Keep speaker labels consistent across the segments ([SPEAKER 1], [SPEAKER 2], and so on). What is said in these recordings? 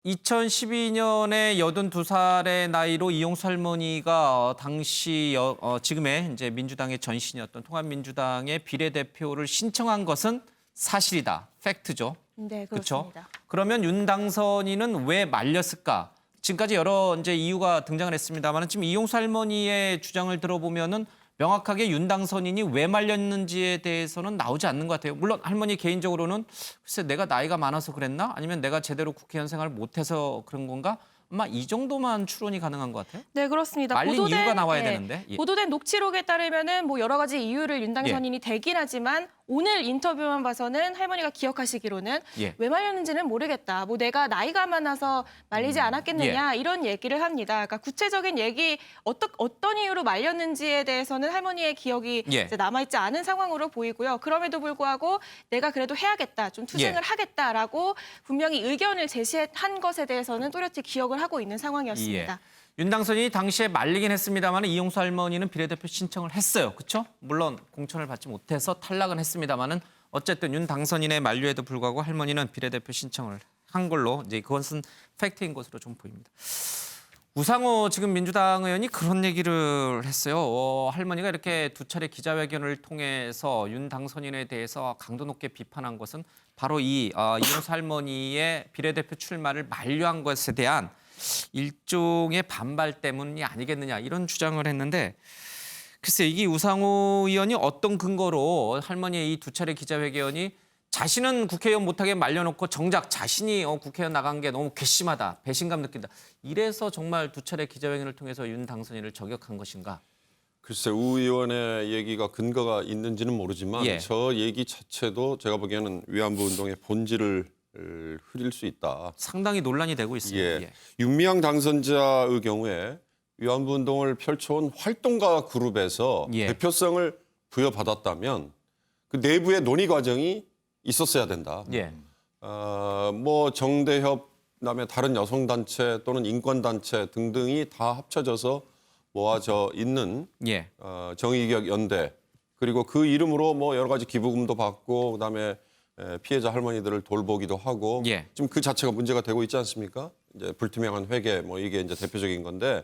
[SPEAKER 1] 2012년에 82살의 나이로 이용수 할머니가 당시 지금의 이제 민주당의 전신이었던 통합민주당의 비례대표를 신청한 것은 사실이다. 팩트죠.
[SPEAKER 2] 네,
[SPEAKER 1] 그렇죠?
[SPEAKER 2] 그렇습니다.
[SPEAKER 1] 그러면 윤 당선인은 왜 말렸을까? 지금까지 여러 이제 이유가 등장을 했습니다만 지금 이용수 할머니의 주장을 들어보면은 명확하게 윤 당선인이 왜 말렸는지에 대해서는 나오지 않는 것 같아요. 물론 할머니 개인적으로는 글쎄 내가 나이가 많아서 그랬나? 아니면 내가 제대로 국회의원 생활을 못해서 그런 건가? 아마 이 정도만 추론이 가능한 것 같아요.
[SPEAKER 2] 네, 그렇습니다.
[SPEAKER 1] 말린 이유가 나와야 되는데. 예.
[SPEAKER 2] 보도된 녹취록에 따르면은 뭐 여러 가지 이유를 윤 당선인이 대긴 하지만 오늘 인터뷰만 봐서는 할머니가 기억하시기로는
[SPEAKER 1] 예.
[SPEAKER 2] 왜 말렸는지는 모르겠다. 뭐 내가 나이가 많아서 말리지 않았겠느냐 이런 얘기를 합니다. 그러니까 구체적인 얘기 어떤 이유로 말렸는지에 대해서는 할머니의 기억이
[SPEAKER 1] 예.
[SPEAKER 2] 이제 남아있지 않은 상황으로 보이고요. 그럼에도 불구하고 내가 그래도 해야겠다, 좀 투쟁을 하겠다라고 분명히 의견을 제시한 것에 대해서는 또렷이 기억을 하고 있는 상황이었습니다.
[SPEAKER 1] 윤 당선인이 당시에 말리긴 했습니다만 이용수 할머니는 비례대표 신청을 했어요. 그렇죠? 물론 공천을 받지 못해서 탈락은 했습니다만은 어쨌든 윤 당선인의 만류에도 불구하고 할머니는 비례대표 신청을 한 걸로 이제 그것은 팩트인 것으로 좀 보입니다. 우상호 지금 민주당 의원이 그런 얘기를 했어요. 할머니가 이렇게 두 차례 기자회견을 통해서 윤 당선인에 대해서 강도 높게 비판한 것은 바로 이용수 할머니의 비례대표 출마를 만류한 것에 대한 일종의 반발 때문이 아니겠느냐 이런 주장을 했는데 글쎄 이게 우상호 의원이 어떤 근거로 할머니의 이 두 차례 기자회견이 자신은 국회의원 못하게 말려놓고 정작 자신이 국회의원 나간 게 너무 괘씸하다, 배신감 느낀다. 이래서 정말 두 차례 기자회견을 통해서 윤 당선인을 저격한 것인가?
[SPEAKER 3] 글쎄 우 의원의 얘기가 근거가 있는지는 모르지만 저 얘기 자체도 제가 보기에는 위안부 운동의 본질을 흐릴 수 있다.
[SPEAKER 1] 상당히 논란이 되고 있습니다.
[SPEAKER 3] 윤미향 당선자의 경우에 위안부 운동을 펼쳐온 활동가 그룹에서 대표성을 부여받았다면 그 내부의 논의 과정이 있었어야 된다. 뭐 정대협, 그다음에 다른 여성단체 또는 인권단체 등등이 다 합쳐져서 모아져 있는 정의기억 연대 그리고 그 이름으로 뭐 여러 가지 기부금도 받고 그다음에 피해자 할머니들을 돌보기도 하고 지금 그 자체가 문제가 되고 있지 않습니까? 이제 불투명한 회계 뭐 이게 이제 대표적인 건데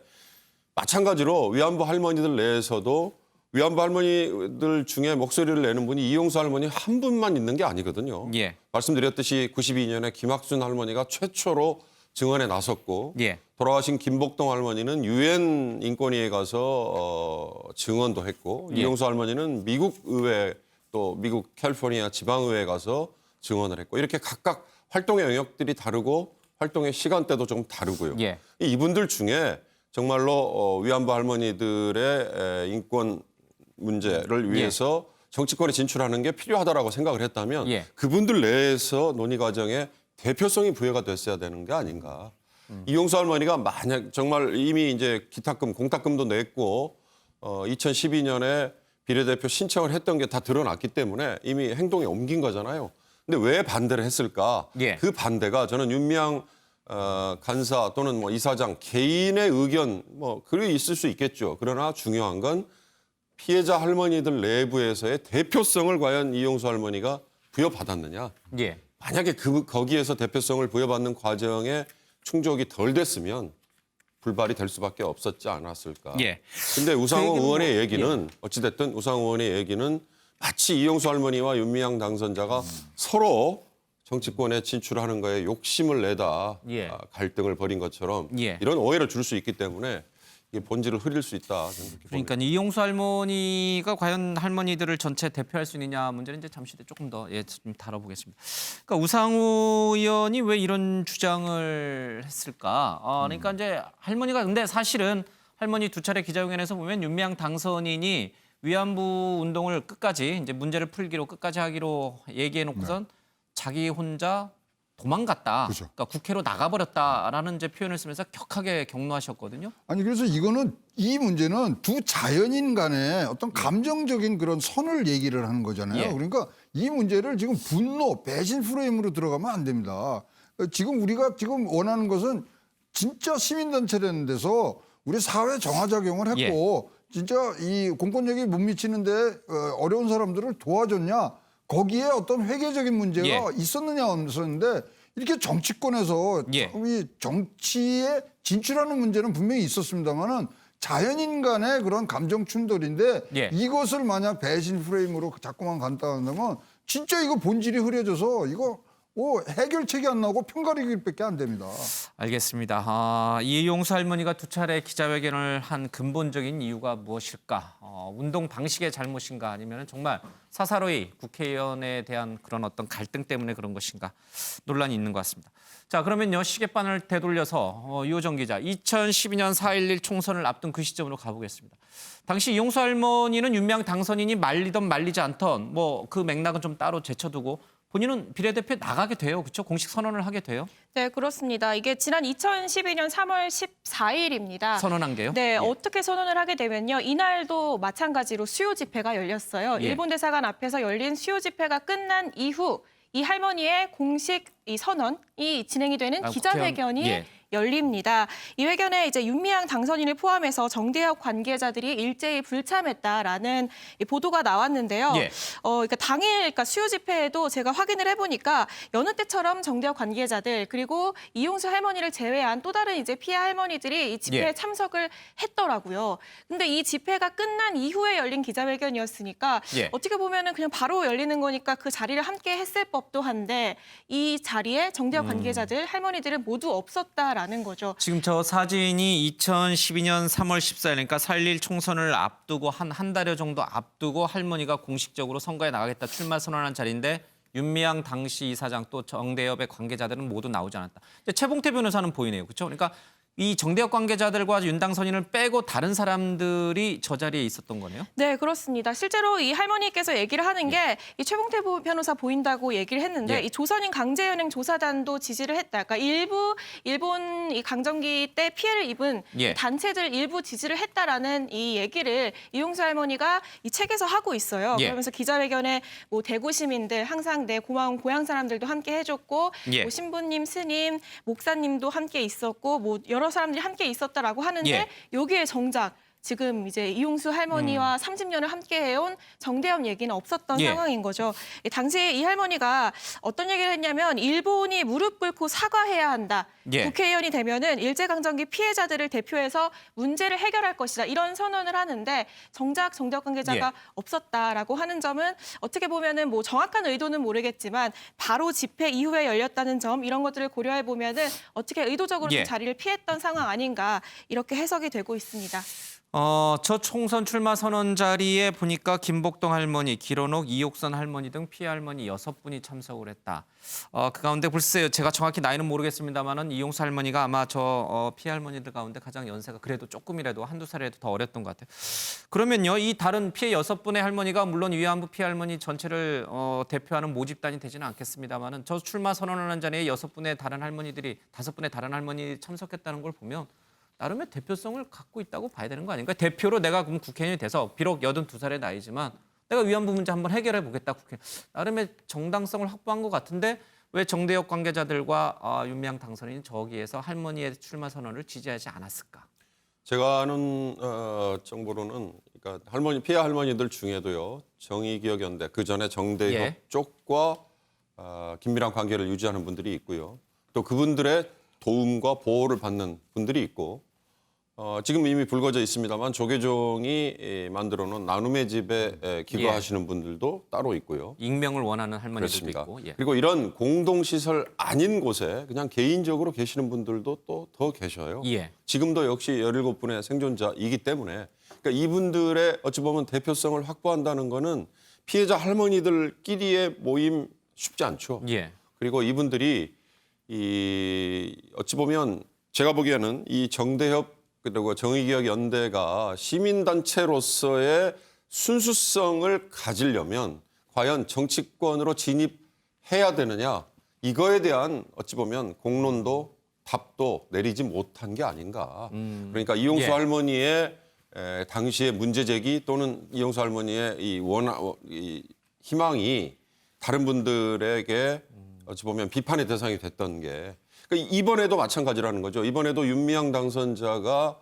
[SPEAKER 3] 마찬가지로 위안부 할머니들 내에서도 위안부 할머니들 중에 목소리를 내는 분이 이용수 할머니 한 분만 있는 게 아니거든요. 말씀드렸듯이 92년에 김학순 할머니가 최초로 증언에 나섰고 돌아가신 김복동 할머니는 유엔 인권위에 가서 증언도 했고 이용수 할머니는 미국 의회 또 미국 캘리포니아 지방의회에 가서 증언을 했고 이렇게 각각 활동의 영역들이 다르고 활동의 시간대도 좀 다르고요. 이분들 중에 정말로 위안부 할머니들의 인권 문제를 위해서 정치권에 진출하는 게 필요하다라고 생각을 했다면 그분들 내에서 논의 과정에 대표성이 부여가 됐어야 되는 게 아닌가. 이용수 할머니가 만약 정말 이미 이제 기탁금, 공탁금도 냈고 2012년에 비례대표 신청을 했던 게 다 드러났기 때문에 이미 행동에 옮긴 거잖아요. 근데 왜 반대를 했을까? 그 반대가 저는 윤미향 간사 또는 뭐 이사장 개인의 의견 뭐 그리 있을 수 있겠죠. 그러나 중요한 건 피해자 할머니들 내부에서의 대표성을 과연 이용수 할머니가 부여받았느냐. 만약에 거기에서 대표성을 부여받는 과정에 충족이 덜 됐으면 불발이 될 수밖에 없었지 않았을까. 근데 우상호 의원의 얘기는 어찌됐든 우상호 의원의 얘기는 마치 이용수 할머니와 윤미향 당선자가 서로 정치권에 진출하는 거에 욕심을 내다 갈등을 벌인 것처럼 이런 오해를 줄 수 있기 때문에 이게 본질을 흐릴 수 있다.
[SPEAKER 1] 그러니까 이용수 할머니가 과연 할머니들을 전체 대표할 수 있느냐 문제는 이제 잠시 뒤에 조금 더 좀 다뤄보겠습니다. 그러니까 우상호 의원이 왜 이런 주장을 했을까? 그러니까 이제 할머니가 근데 사실은 할머니 두 차례 기자회견에서 보면 윤미향 당선인이 위안부 운동을 끝까지 이제 문제를 풀기로 끝까지 하기로 얘기해 놓고선 자기 혼자 도망갔다. 그러니까 국회로 나가버렸다라는 이제 표현을 쓰면서 격하게 격노하셨거든요.
[SPEAKER 4] 아니 그래서 이 문제는 두 자연인 간의 어떤 감정적인 그런 선을 얘기를 하는 거잖아요. 그러니까 이 문제를 지금 분노, 배신 프레임으로 들어가면 안 됩니다. 지금 우리가 지금 원하는 것은 진짜 시민단체라는 데서 우리 사회 정화작용을 했고 진짜 이 공권력이 못 미치는데 어려운 사람들을 도와줬냐. 거기에 어떤 회계적인 문제가 있었느냐 없었는데 이렇게 정치권에서
[SPEAKER 1] 예.
[SPEAKER 4] 이 정치에 진출하는 문제는 분명히 있었습니다만은 자연인 간의 그런 감정 충돌인데
[SPEAKER 1] 예.
[SPEAKER 4] 이것을 만약 배신 프레임으로 자꾸만 간다 한다면 진짜 이거 본질이 흐려져서 이거 해결책이 안 나오고 편가르기밖에 안 됩니다.
[SPEAKER 1] 알겠습니다. 이용수 할머니가 두 차례 기자회견을 한 근본적인 이유가 무엇일까? 운동 방식의 잘못인가 아니면 정말 사사로이 국회의원에 대한 그런 어떤 갈등 때문에 그런 것인가 논란이 있는 것 같습니다. 자, 그러면요 시계바늘 되돌려서 이호정 기자 2012년 4.11 총선을 앞둔 그 시점으로 가보겠습니다. 당시 이용수 할머니는 윤미향 당선인이 말리던 말리지 않던 뭐 그 맥락은 좀 따로 제쳐두고 본인은 비례대표에 나가게 돼요. 그렇죠? 공식 선언을 하게 돼요.
[SPEAKER 2] 네, 그렇습니다. 이게 지난 2012년 3월 14일입니다.
[SPEAKER 1] 선언한 게요?
[SPEAKER 2] 네,
[SPEAKER 1] 예.
[SPEAKER 2] 어떻게 선언을 하게 되면요. 이날도 마찬가지로 수요 집회가 열렸어요.
[SPEAKER 1] 예.
[SPEAKER 2] 일본 대사관 앞에서 열린 수요 집회가 끝난 이후 이 할머니의 공식 이 선언이 진행이 되는 기자회견이
[SPEAKER 1] 국회의원, 예.
[SPEAKER 2] 열립니다. 이 회견에 이제 윤미향 당선인을 포함해서 정대협 관계자들이 일제히 불참했다라는 이 보도가 나왔는데요.
[SPEAKER 1] 예.
[SPEAKER 2] 그러니까 당일 그러니까 수요 집회에도 제가 확인을 해보니까 여느 때처럼 정대협 관계자들 그리고 이용수 할머니를 제외한 또 다른 이제 피해 할머니들이 이 집회에
[SPEAKER 1] 예.
[SPEAKER 2] 참석을 했더라고요. 근데 이 집회가 끝난 이후에 열린 기자회견이었으니까
[SPEAKER 1] 예.
[SPEAKER 2] 어떻게 보면은 그냥 바로 열리는 거니까 그 자리를 함께 했을 법도 한데 이 자리에 정대협 관계자들 할머니들은 모두 없었다라는 거죠.
[SPEAKER 1] 지금 저 사진이 2012년 3월 14일 그러니까 4.11 총선을 앞두고 한 달여 정도 앞두고 할머니가 공식적으로 선거에 나가겠다 출마 선언한 자리인데 윤미향 당시 이사장 또 정대협의 관계자들은 모두 나오지 않았다. 근데 최봉태 변호사는 보이네요. 그렇죠? 그러니까 이 정대협 관계자들과 윤 당선인을 빼고 다른 사람들이 저 자리에 있었던 거네요.
[SPEAKER 2] 네, 그렇습니다. 실제로 이 할머니께서 얘기를 하는 게 이 최봉태 변호사 보인다고 얘기를 했는데
[SPEAKER 1] 예.
[SPEAKER 2] 이 조선인 강제연행 조사단도 지지를 했다. 그러니까 일부 일본 이 강점기 때 피해를 입은
[SPEAKER 1] 예.
[SPEAKER 2] 이 단체들 일부 지지를 했다라는 이 얘기를 이용수 할머니가 이 책에서 하고 있어요.
[SPEAKER 1] 예.
[SPEAKER 2] 그러면서 기자회견에 뭐 대구 시민들 항상 내 고마운 고향 사람들도 함께 해줬고
[SPEAKER 1] 예.
[SPEAKER 2] 뭐 신부님, 스님, 목사님도 함께 있었고 뭐 여러 사람들이 함께 있었다라고 하는데
[SPEAKER 1] 예.
[SPEAKER 2] 여기에 정작 지금 이제 이용수 할머니와 30년을 함께 해온 정대협 얘기는 없었던
[SPEAKER 1] 예.
[SPEAKER 2] 상황인 거죠. 당시 이 할머니가 어떤 얘기를 했냐면 일본이 무릎 꿇고 사과해야 한다.
[SPEAKER 1] 예.
[SPEAKER 2] 국회의원이 되면은 일제강점기 피해자들을 대표해서 문제를 해결할 것이다. 이런 선언을 하는데 정작 정대협 관계자가
[SPEAKER 1] 예.
[SPEAKER 2] 없었다라고 하는 점은 어떻게 보면은 뭐 정확한 의도는 모르겠지만 바로 집회 이후에 열렸다는 점 이런 것들을 고려해 보면은 어떻게 의도적으로
[SPEAKER 1] 예.
[SPEAKER 2] 좀 자리를 피했던 상황 아닌가 이렇게 해석이 되고 있습니다.
[SPEAKER 1] 저 총선 출마 선언 자리에 보니까 김복동 할머니, 기론옥, 이옥선 할머니 등 피해 할머니 6분이 참석을 했다. 그 가운데 글쎄요, 제가 정확히 나이는 모르겠습니다만은 이용수 할머니가 아마 저 피해 할머니들 가운데 가장 연세가 그래도 조금이라도 한두 살이라도 더 어렸던 것 같아요. 그러면요, 이 다른 피해 6분의 할머니가 물론 위안부 피해 할머니 전체를 대표하는 모집단이 되지는 않겠습니다만은 저 출마 선언하는 자리에 6분의 다른 할머니들이 5분의 다른 할머니 참석했다는 걸 보면. 나름의 대표성을 갖고 있다고 봐야 되는 거 아닌가? 대표로 내가 그럼 국회의원이 돼서 비록 82살의 나이지만 내가 위안부 문제 한번 해결해 보겠다. 국회 나름의 정당성을 확보한 것 같은데 왜 정대협 관계자들과 윤미향 당선인이 저기에서 할머니의 출마 선언을 지지하지 않았을까?
[SPEAKER 3] 제가 아는 정보로는 그러니까 피해 할머니들 중에도요 정의기억연대 그 전에 정대협
[SPEAKER 1] 예.
[SPEAKER 3] 쪽과 긴밀한 관계를 유지하는 분들이 있고요. 또 그분들의 도움과 보호를 받는 분들이 있고 지금 이미 불거져 있습니다만 조계종이 만들어놓은 나눔의 집에 기거하시는 분들도 따로 있고요.
[SPEAKER 1] 익명을 원하는 할머니들도
[SPEAKER 3] 그렇습니다.
[SPEAKER 1] 있고. 예.
[SPEAKER 3] 그리고 이런 공동시설 아닌 곳에 그냥 개인적으로 계시는 분들도 또 더 계셔요.
[SPEAKER 1] 예.
[SPEAKER 3] 지금도 역시 17분의 생존자이기 때문에 그러니까 이분들의 어찌 보면 대표성을 확보한다는 거는 피해자 할머니들끼리의 모임 쉽지 않죠.
[SPEAKER 1] 예.
[SPEAKER 3] 그리고 이분들이 어찌 보면 제가 보기에는 이 정대협 그리고 정의기억연대가 시민단체로서의 순수성을 가지려면 과연 정치권으로 진입해야 되느냐 이거에 대한 어찌 보면 공론도 답도 내리지 못한 게 아닌가. 그러니까 이용수
[SPEAKER 1] 예.
[SPEAKER 3] 할머니의 당시의 문제제기 또는 이용수 할머니의 이 희망이 다른 분들에게 어찌 보면 비판의 대상이 됐던 게 그러니까 이번에도 마찬가지라는 거죠. 이번에도 윤미향 당선자가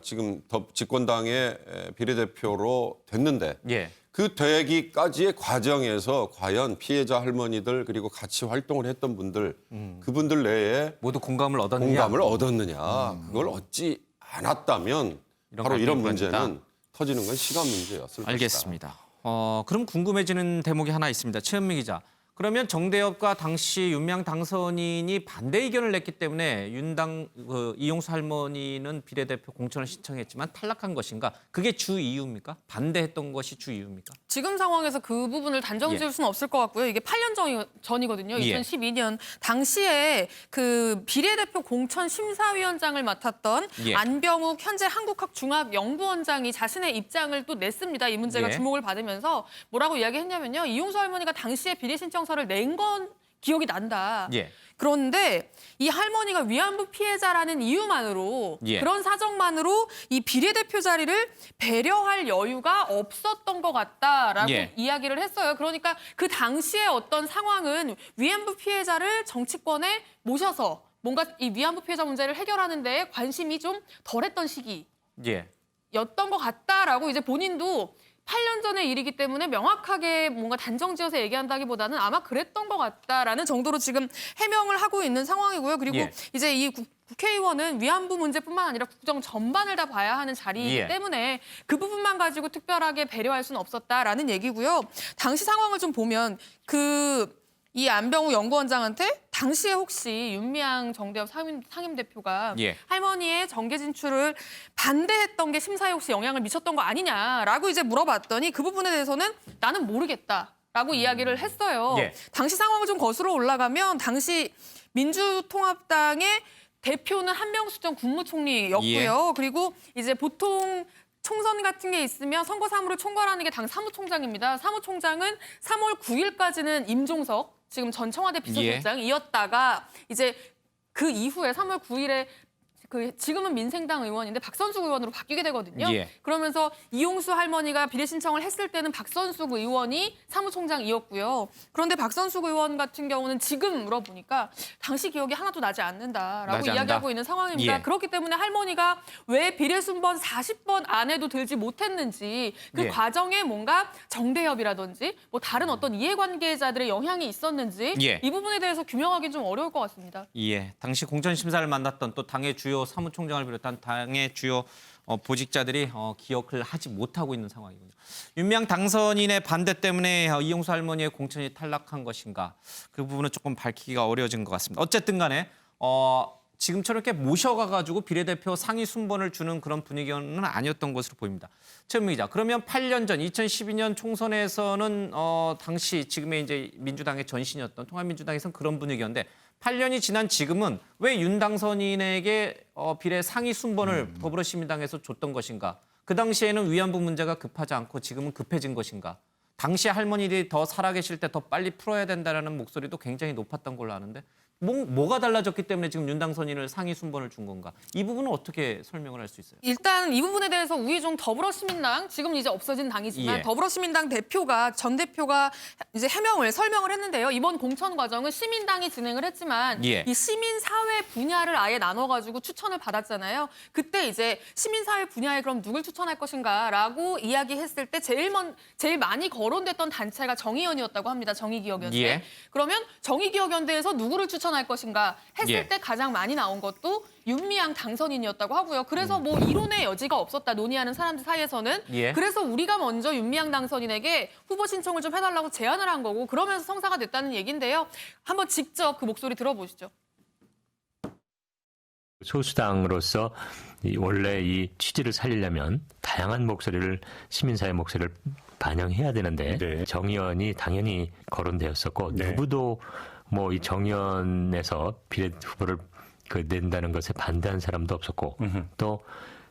[SPEAKER 3] 지금 집권당의 비례대표로 됐는데
[SPEAKER 1] 예.
[SPEAKER 3] 그 되기까지의 과정에서 과연 피해자 할머니들 그리고 같이 활동을 했던 분들 그분들 내에
[SPEAKER 1] 모두 공감을 얻었느냐?
[SPEAKER 3] 공감을 얻었느냐 그걸 얻지 않았다면 바로 이런 문제는 터지는 건 시간 문제였을
[SPEAKER 1] 알겠습니다. 그럼 궁금해지는 대목이 하나 있습니다. 최현미 기자. 그러면 정대협과 당시 윤미향 당선인이 반대 의견을 냈기 때문에 이용수 할머니는 비례대표 공천을 신청했지만 탈락한 것인가? 그게 주 이유입니까? 반대했던 것이 주 이유입니까?
[SPEAKER 5] 지금 상황에서 그 부분을 단정 지을 수는 없을 것 같고요. 이게 8년 전이거든요. 2012년. 당시에 그 비례대표 공천 심사위원장을 맡았던 안병욱 현재 한국학중앙연구원장이 자신의 입장을 또 냈습니다. 이 문제가 주목을 받으면서 뭐라고 이야기했냐면요. 이용수 할머니가 당시에 비례 신청서를 낸 건 기억이 난다. 그런데 이 할머니가 위안부 피해자라는 이유만으로 그런 사정만으로 이 비례대표 자리를 배려할 여유가 없었던 것 같다라고 이야기를 했어요. 그러니까 그 당시의 어떤 상황은 위안부 피해자를 정치권에 모셔서 뭔가 이 위안부 피해자 문제를 해결하는 데 관심이 좀 덜했던 시기였던 것 같다라고 이제 본인도 8년 전의 일이기 때문에 명확하게 뭔가 단정지어서 얘기한다기보다는 아마 그랬던 것 같다라는 정도로 지금 해명을 하고 있는 상황이고요. 그리고 이제 이 국회의원은 위안부 문제뿐만 아니라 국정 전반을 다 봐야 하는 자리이기 때문에 그 부분만 가지고 특별하게 배려할 수는 없었다라는 얘기고요. 당시 상황을 좀 보면 이 안병욱 연구원장한테 당시에 혹시 윤미향 정대협 상임대표가 할머니의 정계 진출을 반대했던 게 심사에 혹시 영향을 미쳤던 거 아니냐라고 이제 물어봤더니 그 부분에 대해서는 나는 모르겠다라고 이야기를 했어요. 당시 상황을 좀 거슬러 올라가면 당시 민주통합당의 대표는 한명숙 전 국무총리였고요. 그리고 이제 보통 총선 같은 게 있으면 선거 사무를 총괄하는 게 당 사무총장입니다. 사무총장은 3월 9일까지는 임종석 지금 전 청와대 비서실장이었다가 이제 그 이후에 3월 9일에 지금은 민생당 의원인데 박선숙 의원으로 바뀌게 되거든요. 그러면서 이용수 할머니가 비례 신청을 했을 때는 박선숙 의원이 사무총장이었고요. 그런데 박선숙 의원 같은 경우는 지금 물어보니까 당시 기억이 하나도 나지 않는다라고 이야기하고 있는 상황입니다. 그렇기 때문에 할머니가 왜 비례 순번 40번 안에도 들지 못했는지 그 과정에 뭔가 정대협이라든지 뭐 다른 어떤 이해관계자들의 영향이 있었는지 이 부분에 대해서 규명하기는 좀 어려울 것 같습니다.
[SPEAKER 1] 당시 공천심사를 만났던 또 당의 주요 사무총장을 비롯한 당의 주요 보직자들이 기억을 하지 못하고 있는 상황이군요. 윤미향 당선인의 반대 때문에 이용수 할머니의 공천이 탈락한 것인가? 그 부분은 조금 밝히기가 어려워진 것 같습니다. 어쨌든 간에 지금처럼 이렇게 모셔가지고 비례대표 상위 순번을 주는 그런 분위기는 아니었던 것으로 보입니다. 최현미 기자, 그러면 8년 전 2012년 총선에서는 당시 지금의 이제 민주당의 전신이었던 통합민주당에서는 그런 분위기였는데 8년이 지난 지금은 왜 윤 당선인에게 비례 상위 순번을 더불어시민당에서 줬던 것인가? 그 당시에는 위안부 문제가 급하지 않고 지금은 급해진 것인가? 당시 할머니들이 더 살아계실 때 더 빨리 풀어야 된다는 목소리도 굉장히 높았던 걸로 아는데 뭐가 달라졌기 때문에 지금 윤 당선인을 상위 순번을 준 건가? 이 부분은 어떻게 설명을 할 수 있어요?
[SPEAKER 5] 일단 이 부분에 대해서 우의종 더불어시민당, 지금 이제 없어진 당이지만 더불어시민당 전 대표가 이제 설명을 했는데요. 이번 공천 과정은 시민당이 진행을 했지만 이 시민사회 분야를 아예 나눠가지고 추천을 받았잖아요. 그때 이제 시민사회 분야에 그럼 누굴 추천할 것인가라고 이야기했을 때 제일 많이 거론됐던 단체가 정의연이었다고 합니다. 정의기억연대. 그러면 정의기억연대에서 누구를 추천할 것인가 했을 때 가장 많이 나온 것도 윤미향 당선인이었다고 하고요. 그래서 뭐 이론의 여지가 없었다 논의하는 사람들 사이에서는 그래서 우리가 먼저 윤미향 당선인에게 후보 신청을 좀 해달라고 제안을 한 거고 그러면서 성사가 됐다는 얘기인데요. 한번 직접 그 목소리 들어보시죠.
[SPEAKER 6] 소수당으로서 원래 이 취지를 살리려면 다양한 목소리를 시민사회 목소리를 반영해야 되는데 정의연이 당연히 거론되었었고 누구도 뭐 이 정의연에서 비례 후보를 낸다는 것에 반대한 사람도 없었고 또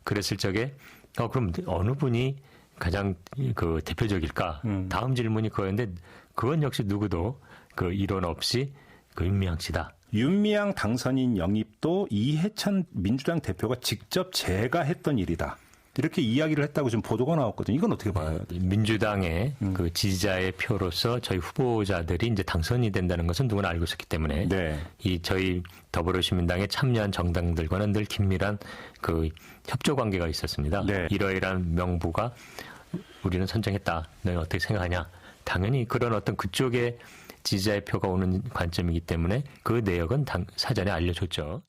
[SPEAKER 6] 그랬을 적에 그럼 어느 분이 가장 대표적일까? 다음 질문이 그거였는데 그건 역시 누구도 이론 없이 윤미향 씨다.
[SPEAKER 7] 윤미향 당선인 영입도 이해찬 민주당 대표가 직접 제가 했던 일이다. 이렇게 이야기를 했다고 지금 보도가 나왔거든요. 이건 어떻게 봐요?
[SPEAKER 6] 민주당의 그 지지자의 표로서 저희 후보자들이 이제 당선이 된다는 것은 누구나 알고 있었기 때문에 이 저희 더불어시민당에 참여한 정당들과는 늘 긴밀한 협조 관계가 있었습니다. 이러이러한 명부가 우리는 선정했다. 너는 어떻게 생각하냐? 당연히 그런 어떤 그쪽에 지지자의 표가 오는 관점이기 때문에 그 내역은 사전에 알려줬죠.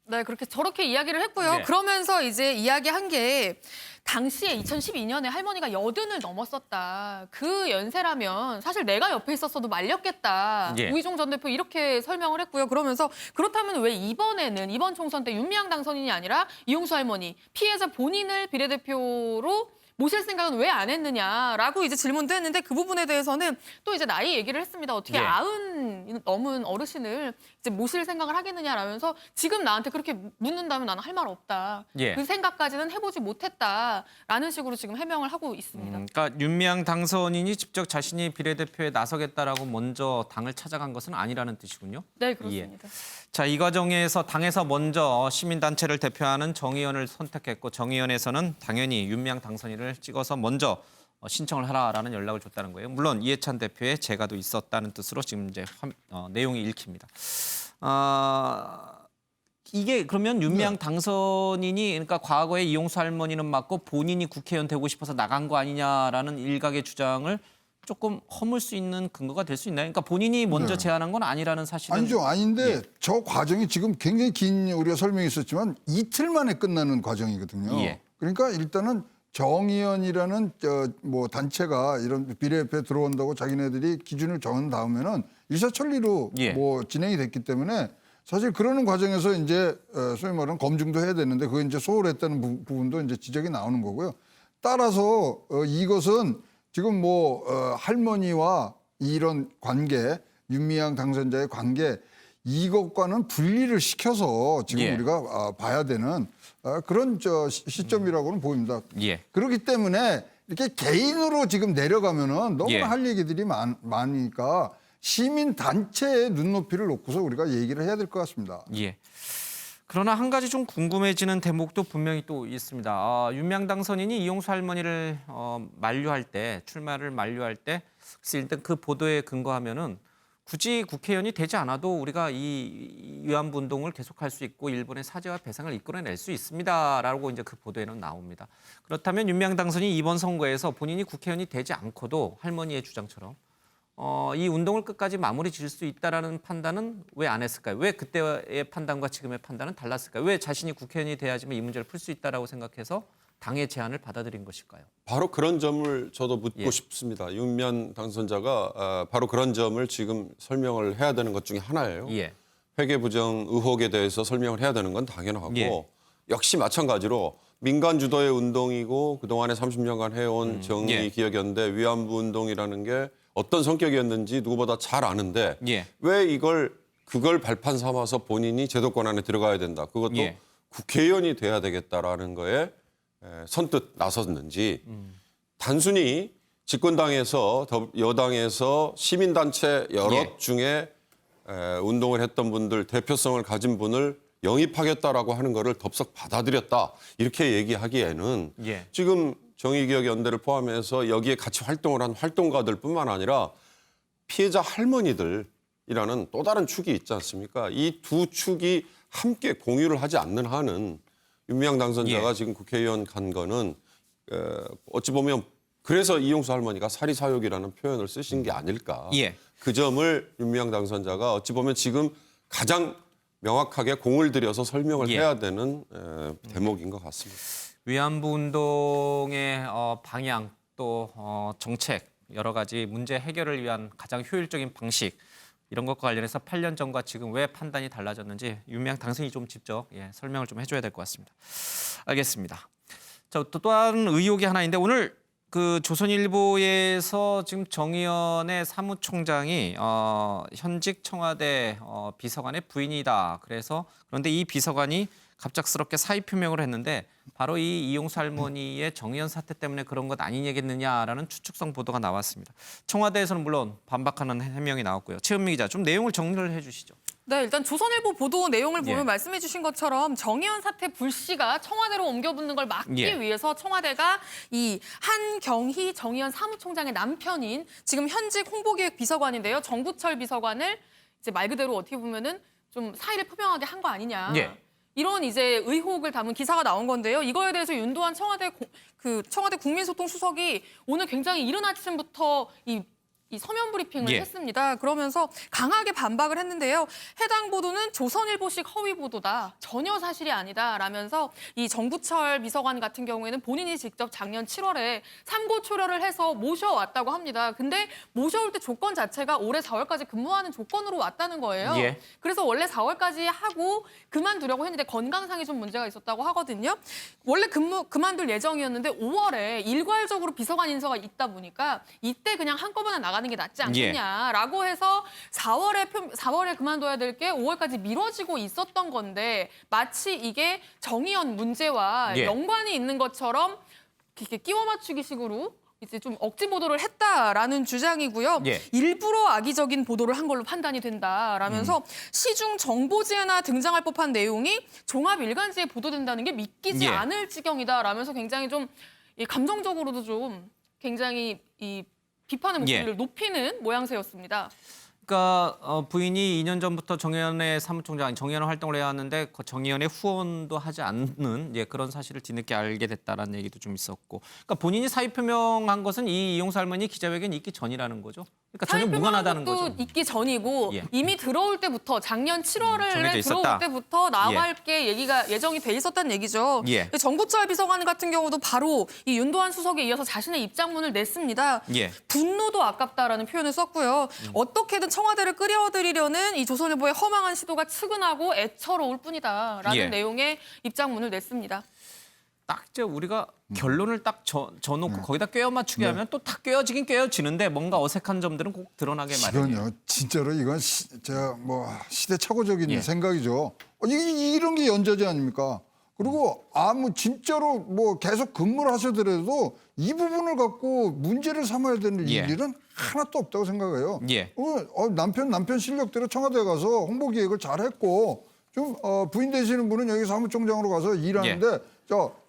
[SPEAKER 5] 네, 그렇게 저렇게 이야기를 했고요.
[SPEAKER 1] 네.
[SPEAKER 5] 그러면서 이제 이야기한 게 당시에 2012년에 할머니가 80을 넘었었다. 그 연세라면 사실 내가 옆에 있었어도 말렸겠다.
[SPEAKER 1] 예.
[SPEAKER 5] 우이종 전 대표 이렇게 설명을 했고요. 그러면서 그렇다면 왜 이번 총선 때 윤미향 당선인이 아니라 이용수 할머니, 피해자 본인을 비례대표로 모실 생각은 왜 안 했느냐라고 이제 질문도 했는데 그 부분에 대해서는 또 이제 나이 얘기를 했습니다. 어떻게
[SPEAKER 1] 예.
[SPEAKER 5] 90 넘은 어르신을 이제 모실 생각을 하겠느냐라면서 지금 나한테 그렇게 묻는다면 나는 할 말 없다.
[SPEAKER 1] 예.
[SPEAKER 5] 그 생각까지는 해보지 못했다라는 식으로 지금 해명을 하고 있습니다.
[SPEAKER 1] 그러니까 윤미향 당선인이 직접 자신이 비례대표에 나서겠다라고 먼저 당을 찾아간 것은 아니라는 뜻이군요.
[SPEAKER 5] 네, 그렇습니다.
[SPEAKER 1] 자, 이 과정에서 당에서 먼저 시민단체를 대표하는 정의연을 선택했고 정의연에서는 당연히 윤미향 당선인을 찍어서 먼저 신청을 하라라는 연락을 줬다는 거예요. 물론 이해찬 대표의 재가도 있었다는 뜻으로 지금 이제 내용이 읽힙니다. 이게 그러면 윤미향 당선인이 그러니까 과거에 이용수 할머니는 맞고 본인이 국회의원 되고 싶어서 나간 거 아니냐라는 일각의 주장을 조금 허물 수 있는 근거가 될 수 있나요? 그러니까 본인이 먼저 제안한 건 아니라는 사실은
[SPEAKER 4] 아니죠. 아닌데
[SPEAKER 1] 예.
[SPEAKER 4] 저 과정이 지금 굉장히 긴 우리가 설명이 있었지만 이틀 만에 끝나는 과정이거든요.
[SPEAKER 1] 예.
[SPEAKER 4] 그러니까 일단은 정의연이라는 뭐 단체가 이런 비례대표에 들어온다고 자기네들이 기준을 정한 다음에는 일사천리로
[SPEAKER 1] 예.
[SPEAKER 4] 뭐 진행이 됐기 때문에 사실 그러는 과정에서 이제 소위 말하는 검증도 해야 되는데 그게 이제 소홀했다는 부분도 이제 지적이 나오는 거고요. 따라서 이것은 지금 뭐 할머니와 이런 관계, 윤미향 당선자의 관계 이것과는 분리를 시켜서 지금
[SPEAKER 1] 예.
[SPEAKER 4] 우리가 봐야 되는 그런 시점이라고는 보입니다.
[SPEAKER 1] 예.
[SPEAKER 4] 그렇기 때문에 이렇게 개인으로 지금 내려가면은 너무나
[SPEAKER 1] 예.
[SPEAKER 4] 할 얘기들이 많으니까 시민 단체의 눈높이를 놓고서 우리가 얘기를 해야 될 것 같습니다.
[SPEAKER 1] 예. 그러나 한 가지 좀 궁금해지는 대목도 분명히 또 있습니다. 윤미향 당선인이 이용수 할머니를 만류할 때 출마를 만류할 때 글쎄 일단 그 보도에 근거하면은 굳이 국회의원이 되지 않아도 우리가 이 위안부 운동을 계속할 수 있고 일본의 사죄와 배상을 이끌어낼 수 있습니다라고 이제 그 보도에는 나옵니다. 그렇다면 윤미향 당선인이 이번 선거에서 본인이 국회의원이 되지 않고도 할머니의 주장처럼 이 운동을 끝까지 마무리 지을 수 있다라는 판단은 왜 안 했을까요? 왜 그때의 판단과 지금의 판단은 달랐을까요? 왜 자신이 국회의원이 돼야지만 이 문제를 풀 수 있다라고 생각해서 당의 제안을 받아들인 것일까요?
[SPEAKER 3] 바로 그런 점을 저도 묻고
[SPEAKER 1] 예.
[SPEAKER 3] 싶습니다. 윤미향 당선자가 바로 그런 점을 지금 설명을 해야 되는 것 중에 하나예요.
[SPEAKER 1] 예.
[SPEAKER 3] 회계부정 의혹에 대해서 설명을 해야 되는 건 당연하고
[SPEAKER 1] 예.
[SPEAKER 3] 역시 마찬가지로 민간 주도의 운동이고 그동안에 30년간 해온 정의기억연대 위안부 운동이라는 게 어떤 성격이었는지 누구보다 잘 아는데
[SPEAKER 1] 예.
[SPEAKER 3] 왜 그걸 발판 삼아서 본인이 제도권 안에 들어가야 된다. 그것도
[SPEAKER 1] 예.
[SPEAKER 3] 국회의원이 돼야 되겠다라는 거에 선뜻 나섰는지 단순히 집권당에서 여당에서 시민단체 여럿
[SPEAKER 1] 예.
[SPEAKER 3] 중에 운동을 했던 분들 대표성을 가진 분을 영입하겠다라고 하는 거를 덥석 받아들였다. 이렇게 얘기하기에는
[SPEAKER 1] 예.
[SPEAKER 3] 지금 정의기억연대를 포함해서 여기에 같이 활동을 한 활동가들뿐만 아니라 피해자 할머니들이라는 또 다른 축이 있지 않습니까? 이 두 축이 함께 공유를 하지 않는 한은 윤미향 당선자가
[SPEAKER 1] 예.
[SPEAKER 3] 지금 국회의원 간 거는 어찌 보면 그래서 이용수 할머니가 사리사욕이라는 표현을 쓰신 게 아닐까.
[SPEAKER 1] 예.
[SPEAKER 3] 그 점을 윤미향 당선자가 어찌 보면 지금 가장 명확하게 공을 들여서 설명을
[SPEAKER 1] 예.
[SPEAKER 3] 해야 되는 대목인 것 같습니다.
[SPEAKER 1] 위안부 운동의 방향 또 정책 여러 가지 문제 해결을 위한 가장 효율적인 방식 이런 것과 관련해서 8년 전과 지금 왜 판단이 달라졌는지 윤미향 당선인이 좀 직접 설명을 좀 해줘야 될 것 같습니다. 알겠습니다. 자, 또 다른 의혹이 하나 있는데 오늘 그 조선일보에서 지금 정의연의 사무총장이 현직 청와대 비서관의 부인이다. 그런데 이 비서관이 갑작스럽게 사의 표명을 했는데 바로 이 이용수 할머니의 정의연 사태 때문에 그런 것 아니겠느냐라는 추측성 보도가 나왔습니다. 청와대에서는 물론 반박하는 해명이 나왔고요. 최은미 기자, 좀 내용을 정리를 해주시죠.
[SPEAKER 5] 네, 일단 조선일보 보도 내용을 보면
[SPEAKER 1] 예.
[SPEAKER 5] 말씀해 주신 것처럼 정의연 사태 불씨가 청와대로 옮겨붙는 걸 막기
[SPEAKER 1] 예.
[SPEAKER 5] 위해서 청와대가 이 한경희 정의연 사무총장의 남편인 지금 현직 홍보기획 비서관인데요. 정구철 비서관을 이제 말 그대로 어떻게 보면은 좀 사의를 표명하게 한 거 아니냐.
[SPEAKER 1] 예.
[SPEAKER 5] 이런 이제 의혹을 담은 기사가 나온 건데요. 이거에 대해서 윤도한 청와대 국민소통수석이 오늘 굉장히 이른 아침부터 이 서면 브리핑을
[SPEAKER 1] 예.
[SPEAKER 5] 했습니다. 그러면서 강하게 반박을 했는데요. 해당 보도는 조선일보식 허위 보도다. 전혀 사실이 아니다. 라면서 이 정부철 비서관 같은 경우에는 본인이 직접 작년 7월에 삼고 초려를 해서 모셔왔다고 합니다. 근데 모셔올 때 조건 자체가 올해 4월까지 근무하는 조건으로 왔다는 거예요.
[SPEAKER 1] 예.
[SPEAKER 5] 그래서 원래 4월까지 하고 그만두려고 했는데 건강상이 좀 문제가 있었다고 하거든요. 원래 그만둘 예정이었는데 5월에 일괄적으로 비서관 인사가 있다 보니까 이때 그냥 한꺼번에 나가는 게 낫지 않겠냐라고 해서 4월에 그만둬야 될 게 5월까지 미뤄지고 있었던 건데 마치 이게 정의연 문제와
[SPEAKER 1] 예.
[SPEAKER 5] 연관이 있는 것처럼 이렇게 끼워 맞추기 식으로 이제 좀 억지 보도를 했다라는 주장이고요.
[SPEAKER 1] 예.
[SPEAKER 5] 일부러 악의적인 보도를 한 걸로 판단이 된다라면서 시중 정보지에나 등장할 법한 내용이 종합 일간지에 보도된다는 게 믿기지
[SPEAKER 1] 예.
[SPEAKER 5] 않을 지경이다라면서 굉장히 좀 감정적으로도 좀 굉장히 이 비판의 목소리를
[SPEAKER 1] 예.
[SPEAKER 5] 높이는 모양새였습니다.
[SPEAKER 1] 그러니까 부인이 2년 전부터 정의연의 사무총장, 정의연 활동을 해왔는데 그 정의연의 후원도 하지 않는 그런 사실을 뒤늦게 알게 됐다라는 얘기도 좀 있었고, 그러니까 본인이 사의 표명한 것은 이 이용수 할머니 기자회견 있기 전이라는 거죠. 그러니까 전혀 무관하다는
[SPEAKER 5] 것도
[SPEAKER 1] 거죠.
[SPEAKER 5] 있기 전이고
[SPEAKER 1] 예.
[SPEAKER 5] 이미 들어올 때부터 작년 7월에
[SPEAKER 1] 정해져
[SPEAKER 5] 들어올
[SPEAKER 1] 있었다.
[SPEAKER 5] 때부터 나갈 게 얘기가 예정이 돼 있었다는 얘기죠.
[SPEAKER 1] 예.
[SPEAKER 5] 정부철 비서관 같은 경우도 바로 이 윤도한 수석에 이어서 자신의 입장문을 냈습니다.
[SPEAKER 1] 예.
[SPEAKER 5] 분노도 아깝다라는 표현을 썼고요. 어떻게든 청와대를 끌어들이려는 이 조선일보의 허망한 시도가 측은하고 애처로울 뿐이다라는
[SPEAKER 1] 예.
[SPEAKER 5] 내용의 입장문을 냈습니다.
[SPEAKER 1] 딱 이제 우리가 결론을 딱 져놓고 거기다 꿰어 맞추게 하면 또 딱 꿰어지긴 꿰어지는데 뭔가 어색한 점들은 꼭 드러나게 마련이에요.
[SPEAKER 4] 이건요, 진짜로 이건 제가 뭐 시대착오적인
[SPEAKER 1] 예.
[SPEAKER 4] 생각이죠. 이런 게 연좌제 아닙니까? 그리고 진짜로 뭐 계속 근무를 하셔더라도 이 부분을 갖고 문제를 삼아야 되는
[SPEAKER 1] 예.
[SPEAKER 4] 일은 하나도 없다고 생각해요.
[SPEAKER 1] 예.
[SPEAKER 4] 남편 실력대로 청와대 가서 홍보 기획을 잘했고 좀 부인 되시는 분은 여기 사무총장으로 가서 일하는데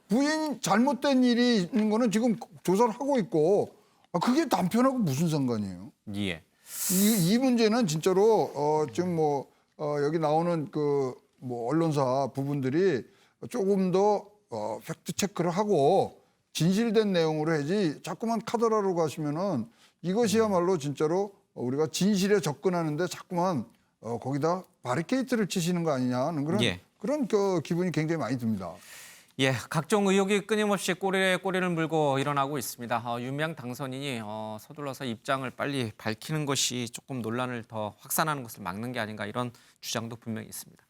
[SPEAKER 4] 부인 잘못된 일이 있는 거는 지금 조사를 하고 있고 그게 남편하고 무슨 상관이에요?
[SPEAKER 1] 예.
[SPEAKER 4] 이 문제는 진짜로 지금 여기 나오는 언론사 부분들이 조금 더 팩트 체크를 하고 진실된 내용으로 해야지 자꾸만 카더라로 가시면은 이것이야말로 진짜로 우리가 진실에 접근하는데 자꾸만 거기다 바리케이트를 치시는 거 아니냐는 그런 기분이 굉장히 많이 듭니다.
[SPEAKER 1] 예, 각종 의혹이 끊임없이 꼬리에 꼬리를 물고 일어나고 있습니다. 유명 당선인이 서둘러서 입장을 빨리 밝히는 것이 조금 논란을 더 확산하는 것을 막는 게 아닌가 이런 주장도 분명히 있습니다.